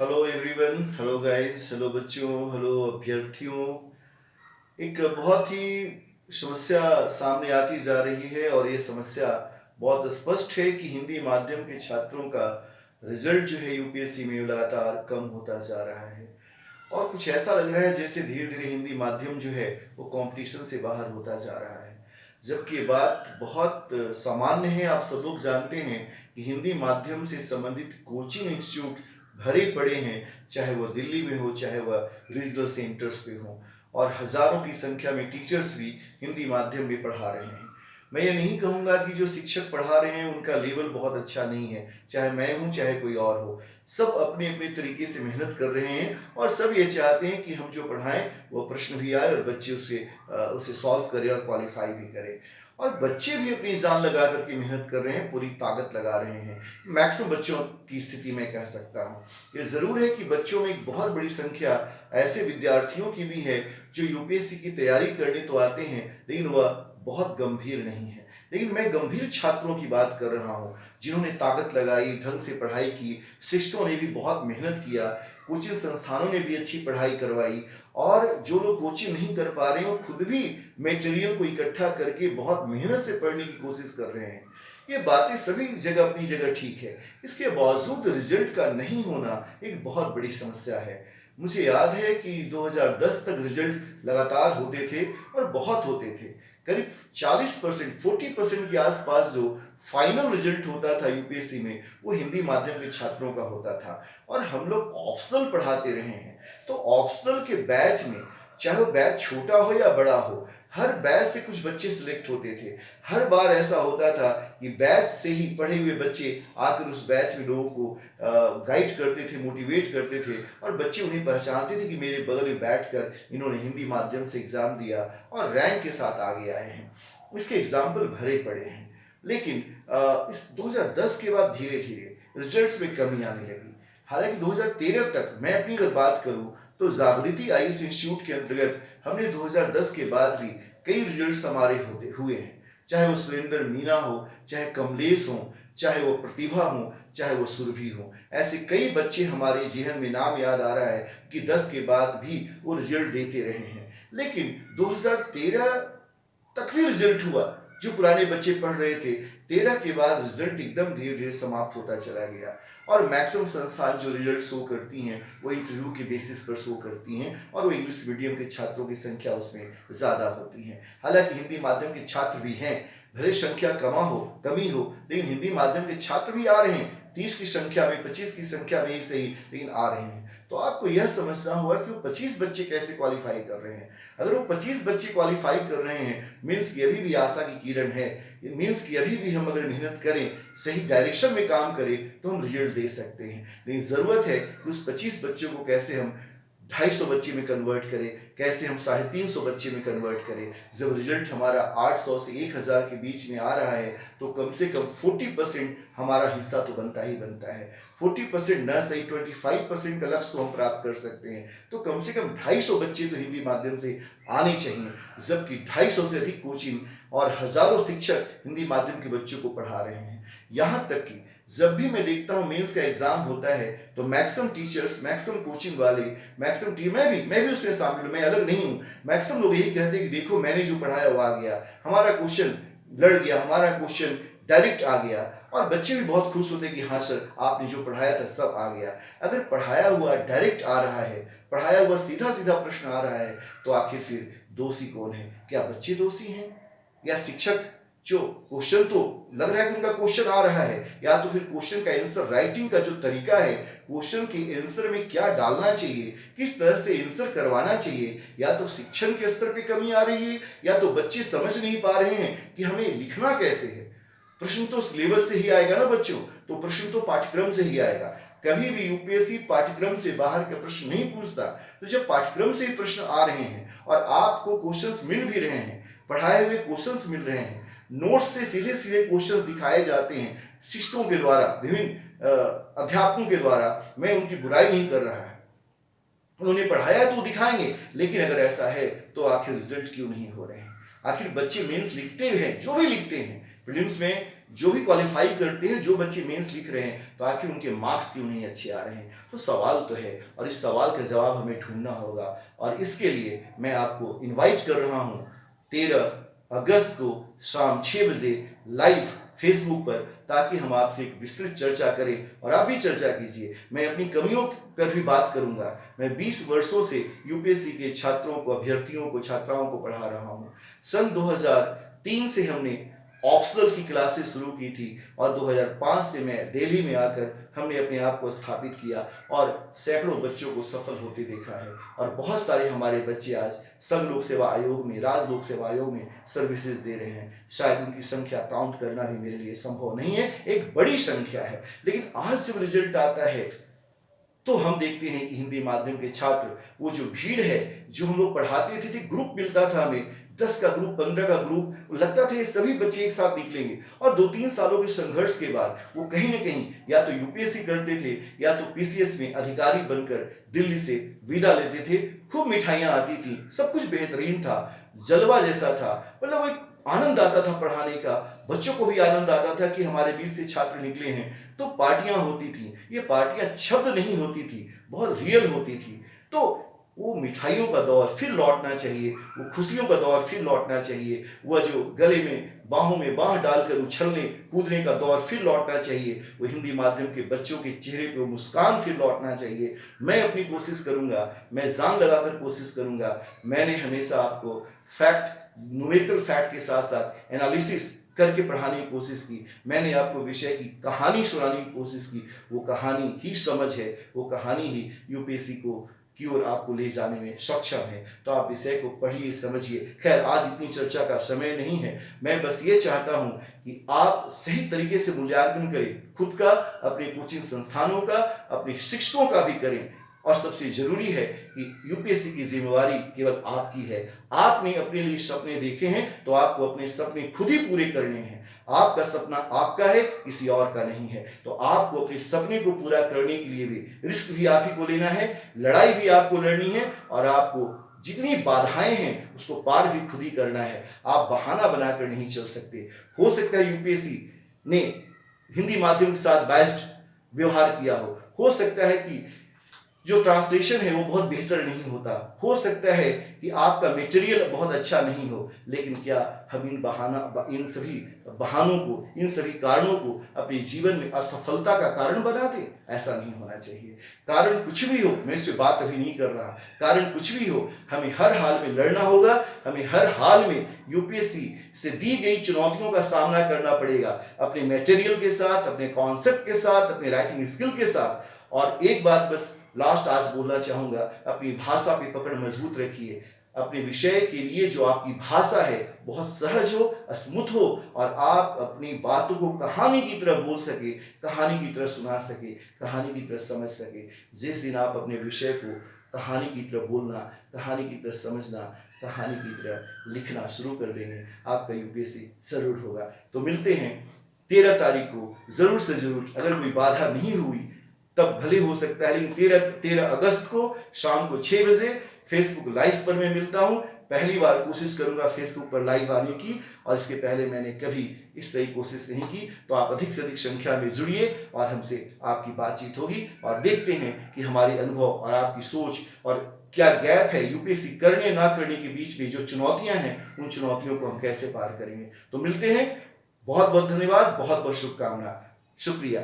Hello everyone, hello guys, hello बच्चों, hello अभ्यर्थियों। एक बहुत ही समस्या सामने आती जा रही है और ये समस्या बहुत स्पष्ट है कि हिंदी माध्यम के छात्रों का रिजल्ट जो है यूपीएससी में लगातार कम होता जा रहा है। और कुछ ऐसा लग रहा है जैसे धीरे धीरे हिंदी माध्यम जो है वो कंपटीशन से बाहर होता जा रहा है। जबकि ये बात बहुत सामान्य है। आप सब लोग जानते हैं कि हिंदी माध्यम से संबंधित कोचिंग इंस्टीट्यूट भरे पड़े हैं, चाहे वो दिल्ली में हो, चाहे वह रीजनल सेंटर्स पे हो, और हजारों की संख्या में टीचर्स भी हिंदी माध्यम में पढ़ा रहे हैं। मैं ये नहीं कहूँगा कि जो शिक्षक पढ़ा रहे हैं उनका लेवल बहुत अच्छा नहीं है, चाहे मैं हूँ चाहे कोई और हो। सब अपने अपने तरीके से मेहनत कर रहे हैं और सब ये चाहते हैं कि हम जो पढ़ाएं वो प्रश्न भी आए और बच्चे उसे सॉल्व करें और क्वालिफाई भी करें। और बच्चे भी अपनी जान लगा करके मेहनत कर रहे हैं, पूरी ताकत लगा रहे हैं। मैक्सिमम बच्चों की स्थिति मैं कह सकता हूँ। ये ज़रूर है कि बच्चों में एक बहुत बड़ी संख्या ऐसे विद्यार्थियों की भी है जो यूपीएससी की तैयारी करने तो आते हैं, लेकिन वह बहुत गंभीर नहीं है। लेकिन मैं गंभीर छात्रों की बात कर रहा हूँ, जिन्होंने ताकत लगाई, ढंग से पढ़ाई की, शिक्षकों ने भी बहुत मेहनत किया, कोचिंग संस्थानों ने भी अच्छी पढ़ाई करवाई, और जो लोग कोचिंग नहीं कर पा रहे हैं वो खुद भी मटेरियल को इकट्ठा करके बहुत मेहनत से पढ़ने की कोशिश कर रहे हैं। ये बातें सभी जगह अपनी जगह ठीक है, इसके बावजूद रिजल्ट का नहीं होना एक बहुत बड़ी समस्या है। मुझे याद है कि 2010 तक रिजल्ट लगातार होते थे और बहुत होते थे। करीब 40%, 40% के आसपास जो फाइनल रिजल्ट होता था यूपीएससी में, वो हिंदी माध्यम के छात्रों का होता था। और हम लोग ऑप्शनल पढ़ाते रहे हैं, तो ऑप्शनल के बैच में, चाहे वो बैच छोटा हो या बड़ा हो, हर बैच से कुछ बच्चे सिलेक्ट होते थे। हर बार ऐसा होता था कि बैच से ही पढ़े हुए बच्चे आकर उस बैच में लोगों को गाइड करते थे, मोटिवेट करते थे, और बच्चे उन्हें पहचानते थे कि मेरे बगल में बैठकर इन्होंने हिंदी माध्यम से एग्जाम दिया और रैंक के साथ आगे आए हैं। इसके एग्जाम्पल भरे पड़े हैं। लेकिन इस 2010 के बाद धीरे धीरे रिजल्ट्स में कमी आने लगी। हालांकि 2013 तक मैं अपनी अगर बात करूं तो जागृति आईएएस इंस्टीट्यूट के अंतर्गत हमने 2010 के बाद भी कई रिजल्ट्स हमारे होते हुए हैं। चाहे वो सुरेंद्र मीना हो, चाहे कमलेश हो, चाहे वो प्रतिभा हो, चाहे वो सुरभि हो, ऐसे कई बच्चे हमारे जेहन में नाम याद आ रहा है कि 10 के बाद भी वो रिजल्ट देते रहे हैं। लेकिन 2013 तक भी रिजल्ट हुआ, जो पुराने बच्चे पढ़ रहे थे। 13 के बाद रिजल्ट एकदम धीरे धीरे समाप्त होता चला गया। और मैक्सिमम संस्थान जो रिजल्ट शो करती हैं वो इंटरव्यू के बेसिस पर शो करती हैं, और वो इंग्लिश मीडियम के छात्रों की संख्या उसमें ज़्यादा होती है। हालांकि हिंदी माध्यम के छात्र भी हैं, भले संख्या कमी हो, लेकिन हिंदी माध्यम के छात्र भी आ रहे हैं। 30 की संख्या में, 25 की संख्या में ही सही, लेकिन आ रहे हैं। तो आपको यह समझना होगा कि वो 25 बच्चे कैसे क्वालिफाई कर रहे हैं। अगर वो 25 बच्चे क्वालिफाई कर रहे हैं, मीन्स कि अभी भी आशा की किरण है। मीन्स कि अभी भी हम अगर मेहनत करें, सही डायरेक्शन में काम करें, तो हम रिजल्ट दे सकते हैं। लेकिन ज़रूरत है कि उस 25 बच्चों को कैसे हम 250 बच्चे में कन्वर्ट करें, कैसे हम 350 बच्चे में कन्वर्ट करें। जब रिजल्ट हमारा 800 से 1000 के बीच में आ रहा है, तो कम से कम 40% हमारा हिस्सा तो बनता ही बनता है। 40% न सही 25% का लक्ष्य तो हम प्राप्त कर सकते हैं। तो कम से कम 250 बच्चे तो हिंदी माध्यम से आने चाहिए, जबकि 250 से अधिक कोचिंग और हजारों शिक्षक हिंदी माध्यम के बच्चों को पढ़ा रहे हैं। यहाँ तक कि जब भी मैं देखता हूँ मेंस का एग्जाम होता है, तो मैक्सिमम टीचर्स, मैक्सिमम कोचिंग वाले, मैक्सिमम टीम, मैं भी उसमें शामिल हूँ, मैं अलग नहीं हूँ। मैक्सिमम लोग यही कहते हैं कि देखो मैंने जो पढ़ाया वो आ गया, हमारा क्वेश्चन लड़ गया, हमारा क्वेश्चन डायरेक्ट आ गया। और बच्चे भी बहुत खुश होते हैं कि हाँ सर, आपने जो पढ़ाया था सब आ गया। अगर पढ़ाया हुआ डायरेक्ट आ रहा है, पढ़ाया हुआ सीधा सीधा प्रश्न आ रहा है, तो आखिर फिर दोषी कौन है? क्या बच्चे दोषी हैं, या शिक्षक? जो क्वेश्चन तो लग रहा है कि उनका क्वेश्चन आ रहा है, या तो फिर क्वेश्चन का आंसर राइटिंग का जो तरीका है, क्वेश्चन के आंसर में क्या डालना चाहिए, किस तरह से आंसर करवाना चाहिए, या तो शिक्षण के स्तर पे कमी आ रही है, या तो बच्चे समझ नहीं पा रहे हैं कि हमें लिखना कैसे है। प्रश्न तो सिलेबस से ही आएगा ना बच्चों, तो प्रश्न तो पाठ्यक्रम से ही आएगा। कभी भी यूपीएससी पाठ्यक्रम से बाहर के प्रश्न नहीं पूछता। तो जब पाठ्यक्रम से ही प्रश्न आ रहे हैं और आपको क्वेश्चंस मिल भी रहे हैं, पढ़ाए हुए क्वेश्चंस मिल रहे हैं, नोट्स से सीधे सीधे क्वेश्चंस दिखाए जाते हैं शिक्षकों के द्वारा, विभिन्न अध्यापकों के द्वारा, मैं उनकी बुराई नहीं कर रहा है, उन्होंने पढ़ाया तो दिखाएंगे। लेकिन अगर ऐसा है तो आखिर रिजल्ट क्यों नहीं हो रहे हैं? आखिर बच्चे मेंस लिखते हैं, जो भी लिखते हैं, प्रीलिम्स में जो भी क्वालिफाई करते हैं, जो बच्चे मेंस लिख रहे हैं, तो आखिर उनके मार्क्स क्यों नहीं अच्छे आ रहे हैं? तो सवाल तो है और इस सवाल का जवाब हमें ढूंढना होगा और इसके लिए मैं आपको इनवाइट कर रहा हूं 13 अगस्त को शाम 6 बजे लाइव फेसबुक पर, ताकि हम आपसे एक विस्तृत चर्चा करें और आप भी चर्चा कीजिए। मैं अपनी कमियों पर भी बात करूंगा। मैं 20 वर्षों से यूपीएससी के छात्रों को, अभ्यर्थियों को, छात्राओं को पढ़ा रहा हूं। सन 2003 से हमने ऑप्शनल की क्लासेस शुरू की थी और 2005 से मैं दिल्ली में आकर हमने अपने आप को स्थापित किया और सैकड़ों बच्चों को सफल होते देखा है। और बहुत सारे हमारे बच्चे आज संघ लोक सेवा आयोग में, राज्य लोक सेवा आयोग में सर्विसेज दे रहे हैं। शायद उनकी संख्या काउंट करना भी मेरे लिए संभव नहीं है, एक बड़ी संख्या है। लेकिन आज जब रिजल्ट आता है तो हम देखते हैं कि हिंदी माध्यम के छात्र, वो जो भीड़ है, जो हम लोग पढ़ाते थे, ग्रुप मिलता था हमें, 10 का ग्रुप, 15 का ग्रुप, लगता था ये सभी बच्चे एक साथ निकलेंगे। और 2-3 सालों के संघर्ष के बाद वो कहीं ना कहीं या तो यूपीएससी करते थे या तो पीसीएस में अधिकारी बनकर दिल्ली से विदा लेते थे। खूब मिठाइयां आती थी, सब कुछ बेहतरीन था, जलवा जैसा था, मतलब एक आनंद आता था पढ़ाने का। बच्चों को भी आनंद आता था कि हमारे बीच से छात्र निकले हैं। तो पार्टियां होती थी, ये पार्टियां शब्द नहीं होती थी, बहुत रियल होती थी। तो वो मिठाइयों का दौर फिर लौटना चाहिए, वो खुशियों का दौर फिर लौटना चाहिए, वह जो गले में बाहों में बाह डालकर उछलने कूदने का दौर फिर लौटना चाहिए, वो हिंदी माध्यम के बच्चों के चेहरे पे मुस्कान फिर लौटना चाहिए। मैं अपनी कोशिश करूंगा, मैं जान लगाकर कोशिश करूंगा। मैंने हमेशा आपको फैक्ट, न्यूमेरिकल फैक्ट के साथ साथ एनालिसिस करके पढ़ाने की कोशिश की। मैंने आपको विषय की कहानी सुनाने की कोशिश की। वो कहानी ही समझ है, वो कहानी ही यूपीएससी को की ओर आपको ले जाने में सक्षम है। तो आप विषय को पढ़िए, समझिए। खैर, आज इतनी चर्चा का समय नहीं है। मैं बस ये चाहता हूं कि आप सही तरीके से मूल्यांकन करें, खुद का, अपने कोचिंग संस्थानों का, अपने शिक्षकों का भी करें। और सबसे जरूरी है कि यूपीएससी की जिम्मेवारी केवल आपकी है। आपने अपने लिए सपने देखे हैं तो आपको अपने सपने खुद ही पूरे करने हैं। आपका सपना आपका है, किसी और का नहीं है। तो आपको अपने सपने को पूरा करने के लिए भी रिस्क भी आप ही को लेना है, लड़ाई भी आपको लड़नी है और आपको जितनी बाधाएं हैं उसको पार भी खुद ही करना है। आप बहाना बनाकर नहीं चल सकते। हो सकता है यूपीएससी ने हिंदी माध्यम के साथ बायस्ड व्यवहार किया हो सकता है कि जो ट्रांसलेशन है वो बहुत बेहतर नहीं होता, हो सकता है कि आपका मटेरियल बहुत अच्छा नहीं हो। लेकिन क्या हम इन सभी बहानों को, इन सभी कारणों को अपने जीवन में असफलता का कारण बना दें? ऐसा नहीं होना चाहिए। कारण कुछ भी हो, मैं इस पर बात अभी नहीं कर रहा, कारण कुछ भी हो, हमें हर हाल में लड़ना होगा। हमें हर हाल में यूपीएससी से दी गई चुनौतियों का सामना करना पड़ेगा, अपने मटेरियल के साथ, अपने कॉन्सेप्ट के साथ, अपने राइटिंग स्किल के साथ। और एक बात बस लास्ट आज बोलना चाहूंगा, अपनी भाषा पे पकड़ मजबूत रखिए। अपने विषय के लिए जो आपकी भाषा है बहुत सहज हो, स्मूथ हो और आप अपनी बातों को कहानी की तरह बोल सके, कहानी की तरह सुना सके, कहानी की तरह समझ सके। जिस दिन आप अपने विषय को कहानी की तरह बोलना, कहानी की तरह समझना, कहानी की तरह लिखना शुरू कर देंगे, आपका यूपीएससी जरूर होगा। तो मिलते हैं 13 तारीख को, जरूर से जरूर। अगर कोई बाधा नहीं हुई तब भले हो सकता है, लेकिन 13 अगस्त को शाम को 6 बजे फेसबुक लाइव पर मैं मिलता हूं। पहली बार कोशिश करूंगा फेसबुक पर लाइव आने की और इसके पहले मैंने कभी इस तरह की कोशिश नहीं की। तो आप अधिक से अधिक संख्या में जुड़िए और हमसे आपकी बातचीत होगी और देखते हैं कि हमारे अनुभव और आपकी सोच और क्या गैप है यूपीएससी करने ना करने के बीच में, जो चुनौतियां हैं, उन चुनौतियों को हम कैसे पार करेंगे। तो मिलते हैं। बहुत बहुत धन्यवाद, बहुत बहुत शुभकामना, शुक्रिया।